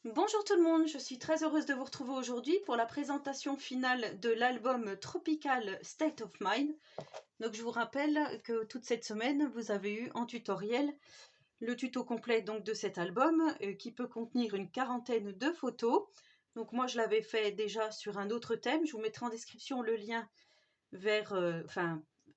Bonjour tout le monde, je suis très heureuse de vous retrouver aujourd'hui pour la présentation finale de l'album Tropical State of Mind. Donc je vous rappelle que toute cette semaine, vous avez eu en tutoriel le tuto complet donc de cet album qui peut contenir une quarantaine de photos. Donc moi je l'avais fait déjà sur un autre thème, je vous mettrai en description le lien vers,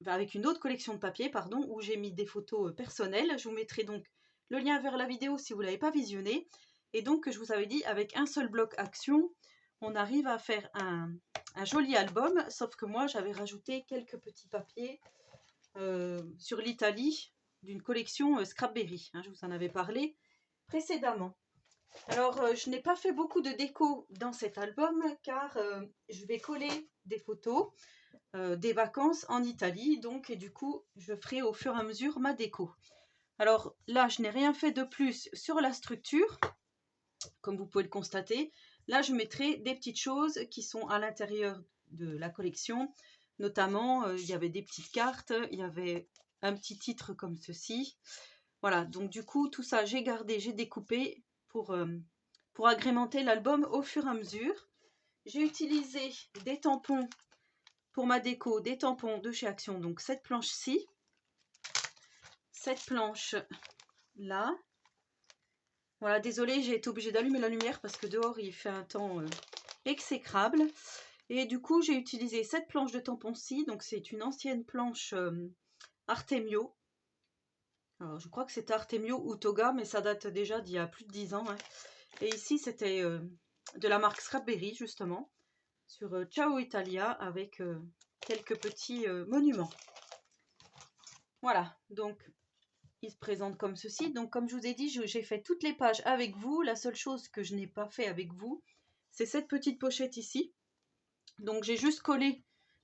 avec une autre collection de papier, pardon, où j'ai mis des photos personnelles. Je vous mettrai donc le lien vers la vidéo si vous ne l'avez pas visionné. Et donc, je vous avais dit, avec un seul bloc action, on arrive à faire un joli album, sauf que moi, j'avais rajouté quelques petits papiers sur l'Italie d'une collection Scrapberry. Je vous en avais parlé précédemment. Alors, je n'ai pas fait beaucoup de déco dans cet album, car je vais coller des photos des vacances en Italie, donc, et du coup, je ferai au fur et à mesure ma déco. Alors là, je n'ai rien fait de plus sur la structure, comme vous pouvez le constater. Là, je mettrai des petites choses qui sont à l'intérieur de la collection. Notamment, il y avait des petites cartes, il y avait un petit titre comme ceci. Voilà, donc du coup, tout ça, j'ai gardé, j'ai découpé pour agrémenter l'album au fur et à mesure. J'ai utilisé des tampons pour ma déco, des tampons de chez Action, donc cette planche-ci, cette planche-là. Voilà, désolée, j'ai été obligée d'allumer la lumière parce que dehors il fait un temps exécrable. Et du coup, j'ai utilisé cette planche de tampon-ci, donc c'est une ancienne planche Artemio. Alors, je crois que c'était Artemio ou Toga, mais ça date déjà d'il y a plus de 10 ans. Et ici, c'était de la marque Scrapberry, justement, sur Ciao Italia, avec quelques petits monuments. Voilà, donc il se présente comme ceci. Donc comme je vous ai dit, j'ai fait toutes les pages avec vous. La seule chose que je n'ai pas fait avec vous, c'est cette petite pochette ici. Donc j'ai juste collé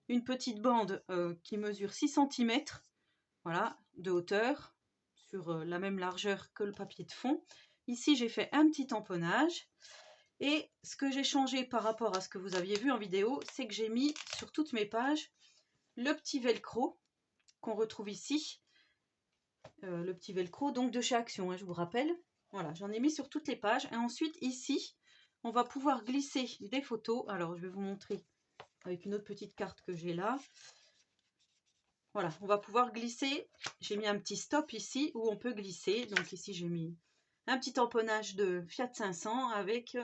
une petite bande qui mesure 6 cm, voilà, de hauteur, sur la même largeur que le papier de fond. Ici j'ai fait un petit tamponnage. Et ce que j'ai changé par rapport à ce que vous aviez vu en vidéo, c'est que j'ai mis sur toutes mes pages le petit velcro qu'on retrouve ici. Le petit velcro donc de chez Action, je vous rappelle. Voilà, j'en ai mis sur toutes les pages. Et ensuite ici, on va pouvoir glisser des photos. Alors je vais vous montrer avec une autre petite carte que j'ai là. Voilà, on va pouvoir glisser. J'ai mis un petit stop ici où on peut glisser. Donc ici j'ai mis un petit tamponnage de Fiat 500 avec,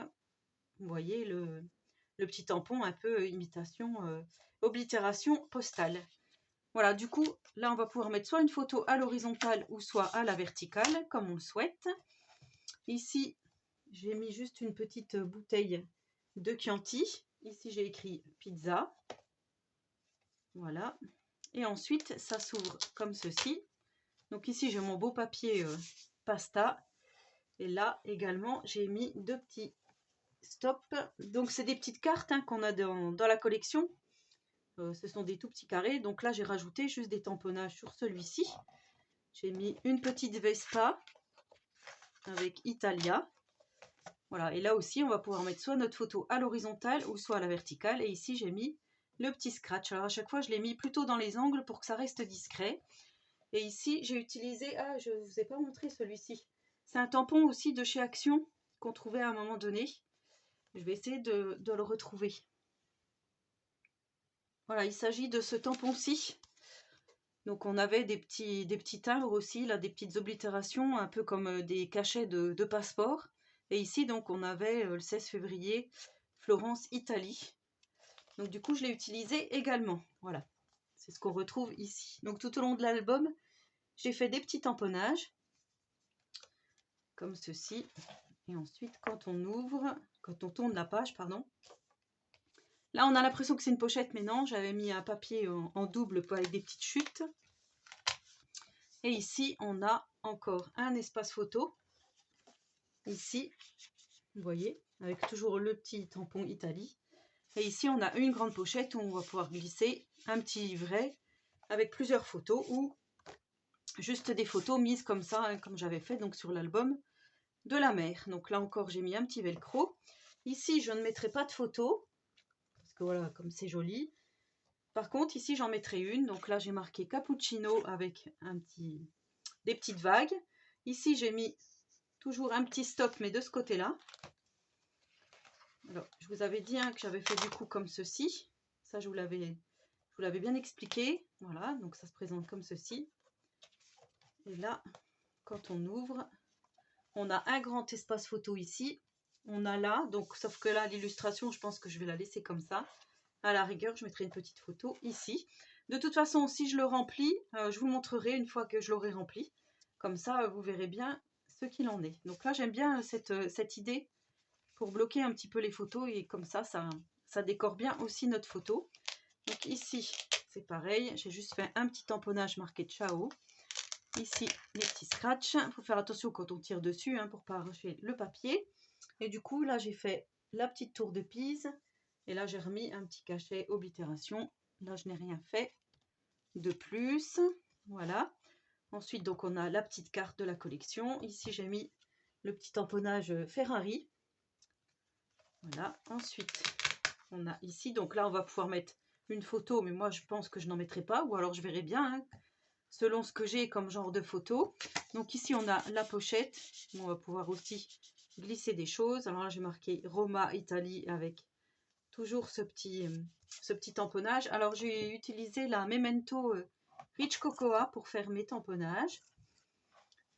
vous voyez, le petit tampon un peu imitation, oblitération postale. Voilà, du coup, là, on va pouvoir mettre soit une photo à l'horizontale ou soit à la verticale, comme on le souhaite. Ici, j'ai mis juste une petite bouteille de Chianti. Ici, j'ai écrit pizza. Voilà. Et ensuite, ça s'ouvre comme ceci. Donc ici, j'ai mon beau papier pasta. Et là, également, j'ai mis deux petits stops. Donc, c'est des petites cartes qu'on a dans la collection. Ce sont des tout petits carrés. Donc là, j'ai rajouté juste des tamponnages sur celui-ci. J'ai mis une petite Vespa avec Italia. Voilà, et là aussi, on va pouvoir mettre soit notre photo à l'horizontale ou soit à la verticale. Et ici, j'ai mis le petit scratch. Alors à chaque fois, je l'ai mis plutôt dans les angles pour que ça reste discret. Et ici, j'ai utilisé... Ah, je ne vous ai pas montré celui-ci. C'est un tampon aussi de chez Action qu'on trouvait à un moment donné. Je vais essayer de le retrouver. Voilà, il s'agit de ce tampon-ci. Donc on avait des petits timbres aussi, là, des petites oblitérations, un peu comme des cachets de passeport. Et ici, donc, on avait le 16 février, Florence, Italie. Donc du coup, je l'ai utilisé également. Voilà, c'est ce qu'on retrouve ici. Donc tout au long de l'album, j'ai fait des petits tamponnages, comme ceci. Et ensuite, quand on tourne la page, pardon. Là, on a l'impression que c'est une pochette, mais non, j'avais mis un papier en double avec des petites chutes. Et ici, on a encore un espace photo. Ici, vous voyez, avec toujours le petit tampon Italie. Et ici, on a une grande pochette où on va pouvoir glisser un petit livret avec plusieurs photos ou juste des photos mises comme ça, comme j'avais fait donc sur l'album de la mer. Donc là encore, j'ai mis un petit velcro. Ici, je ne mettrai pas de photos parce que voilà, comme c'est joli. Par contre, ici, j'en mettrai une. Donc là, j'ai marqué cappuccino avec des petites vagues. Ici, j'ai mis toujours un petit stop, mais de ce côté-là. Alors, je vous avais dit hein, que j'avais fait du coup comme ceci. Ça, je vous l'avais bien expliqué. Voilà, donc ça se présente comme ceci. Et là, quand on ouvre, on a un grand espace photo ici. On a là, donc sauf que là, l'illustration, je pense que je vais la laisser comme ça. À la rigueur, je mettrai une petite photo ici. De toute façon, si je le remplis, je vous montrerai une fois que je l'aurai rempli. Comme ça, vous verrez bien ce qu'il en est. Donc là, j'aime bien cette idée pour bloquer un petit peu les photos et comme ça décore bien aussi notre photo. Donc ici, c'est pareil. J'ai juste fait un petit tamponnage marqué ciao. Ici, les petits scratchs. Il faut faire attention quand on tire dessus hein, pour ne pas arracher le papier. Et du coup, là, j'ai fait la petite tour de Pise. Et là, j'ai remis un petit cachet oblitération. Là, je n'ai rien fait de plus. Voilà. Ensuite, donc, on a la petite carte de la collection. Ici, j'ai mis le petit tamponnage Ferrari. Voilà. Ensuite, on a ici. Donc là, on va pouvoir mettre une photo. Mais moi, je pense que je n'en mettrai pas. Ou alors, je verrai bien, hein, selon ce que j'ai comme genre de photo. Donc ici, on a la pochette. On va pouvoir aussi glisser des choses. Alors là, j'ai marqué Roma, Italie avec toujours ce petit tamponnage. Alors, j'ai utilisé la Memento Rich Cocoa pour faire mes tamponnages.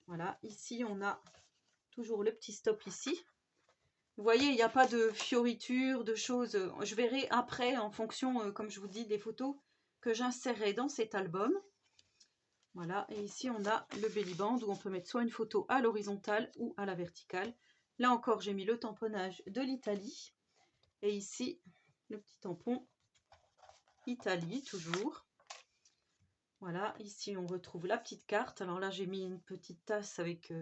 Voilà, ici, on a toujours le petit stop ici. Vous voyez, il n'y a pas de fioritures, de choses. Je verrai après, en fonction, comme je vous dis, des photos que j'insérerai dans cet album. Voilà, et ici, on a le belly band où on peut mettre soit une photo à l'horizontale ou à la verticale. Là encore, j'ai mis le tamponnage de l'Italie. Et ici, le petit tampon Italie, toujours. Voilà, ici on retrouve la petite carte. Alors là, j'ai mis une petite tasse avec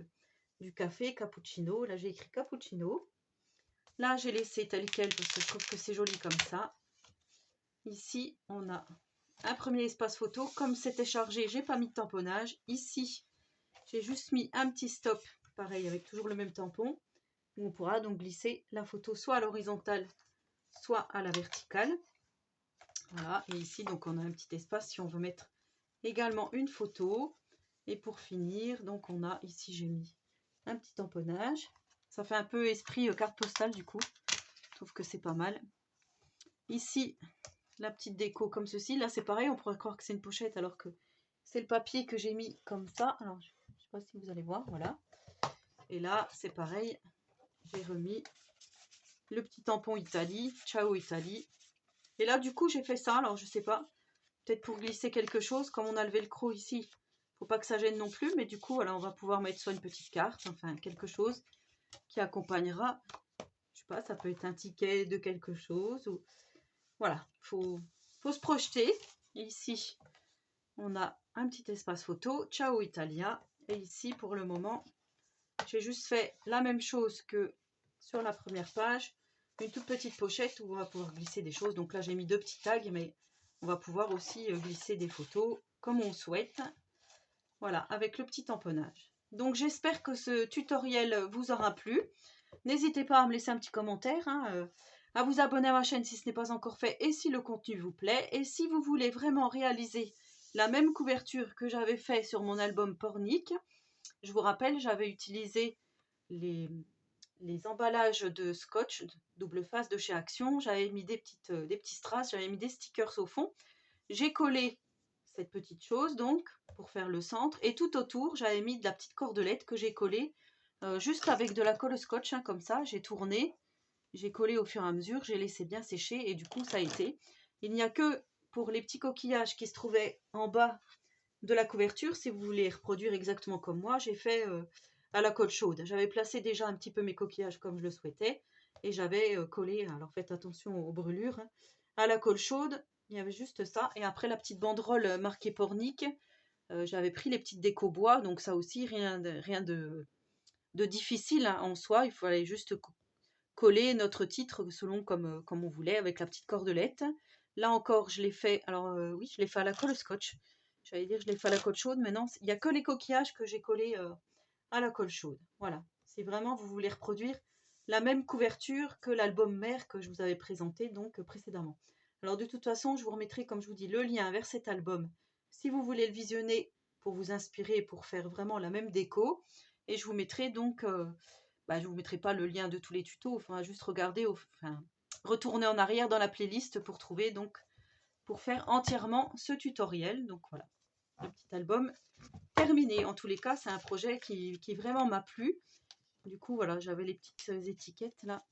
du café, cappuccino. Là, j'ai écrit cappuccino. Là, j'ai laissé tel quel parce que je trouve que c'est joli comme ça. Ici, on a un premier espace photo. Comme c'était chargé, j'ai pas mis de tamponnage. Ici, j'ai juste mis un petit stop, pareil, avec toujours le même tampon. Où on pourra donc glisser la photo soit à l'horizontale, soit à la verticale. Voilà, et ici, donc on a un petit espace si on veut mettre également une photo. Et pour finir, donc on a ici, j'ai mis un petit tamponnage. Ça fait un peu esprit carte postale du coup. Je trouve que c'est pas mal. Ici, la petite déco comme ceci. Là, c'est pareil, on pourrait croire que c'est une pochette alors que c'est le papier que j'ai mis comme ça. Alors, je ne sais pas si vous allez voir, voilà. Et là, c'est pareil, j'ai remis le petit tampon Italie, ciao Italie. Et là, du coup, j'ai fait ça. Alors, je sais pas, peut-être pour glisser quelque chose, comme on a le velcro ici, faut pas que ça gêne non plus, mais du coup, voilà, on va pouvoir mettre soit une petite carte, enfin quelque chose qui accompagnera, je sais pas, ça peut être un ticket de quelque chose, ou voilà, faut se projeter. Et ici, on a un petit espace photo, ciao Italia, et ici, pour le moment, j'ai juste fait la même chose que sur la première page, une toute petite pochette où on va pouvoir glisser des choses. Donc là, j'ai mis 2 petits tags, mais on va pouvoir aussi glisser des photos comme on souhaite. Voilà, avec le petit tamponnage. Donc j'espère que ce tutoriel vous aura plu. N'hésitez pas à me laisser un petit commentaire, hein, à vous abonner à ma chaîne si ce n'est pas encore fait et si le contenu vous plaît. Et si vous voulez vraiment réaliser la même couverture que j'avais fait sur mon album Pornic, je vous rappelle, j'avais utilisé les emballages de scotch double face de chez Action. J'avais mis des petits strass, j'avais mis des stickers au fond. J'ai collé cette petite chose donc pour faire le centre et tout autour j'avais mis de la petite cordelette que j'ai collée juste avec de la colle scotch hein, comme ça. J'ai tourné, j'ai collé au fur et à mesure, j'ai laissé bien sécher et du coup ça a été. Il n'y a que pour les petits coquillages qui se trouvaient en bas de la couverture, si vous voulez reproduire exactement comme moi, j'ai fait à la colle chaude. J'avais placé déjà un petit peu mes coquillages comme je le souhaitais et j'avais collé, alors faites attention aux brûlures, hein, à la colle chaude. Il y avait juste ça et après la petite banderole marquée Pornic, j'avais pris les petites déco bois, donc ça aussi rien de difficile hein, en soi. Il fallait juste coller notre titre selon comme on voulait avec la petite cordelette. Là encore, je l'ai fait, alors oui, je l'ai fait à la colle scotch. J'allais dire, je l'ai fait à la colle chaude, mais non, il n'y a que les coquillages que j'ai collés à la colle chaude. Voilà, si vraiment vous voulez reproduire la même couverture que l'album mère que je vous avais présenté donc précédemment. Alors de toute façon, je vous remettrai, comme je vous dis, le lien vers cet album si vous voulez le visionner pour vous inspirer et pour faire vraiment la même déco. Et je vous mettrai donc je vous mettrai pas le lien de tous les tutos, enfin juste regarder, retourner en arrière dans la playlist pour trouver, donc pour faire entièrement ce tutoriel. Donc voilà, le petit album terminé. En tous les cas, c'est un projet qui vraiment m'a plu. Du coup, voilà, j'avais les petites étiquettes là.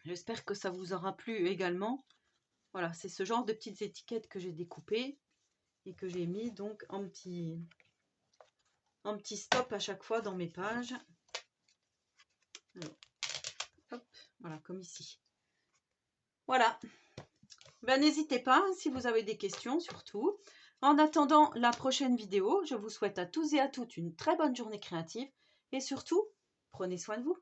J'espère que ça vous aura plu également. Voilà, c'est ce genre de petites étiquettes que j'ai découpées et que j'ai mis donc en petit stop à chaque fois dans mes pages. Alors, hop, voilà, comme ici. Voilà. N'hésitez pas si vous avez des questions surtout. En attendant la prochaine vidéo, je vous souhaite à tous et à toutes une très bonne journée créative et surtout, prenez soin de vous.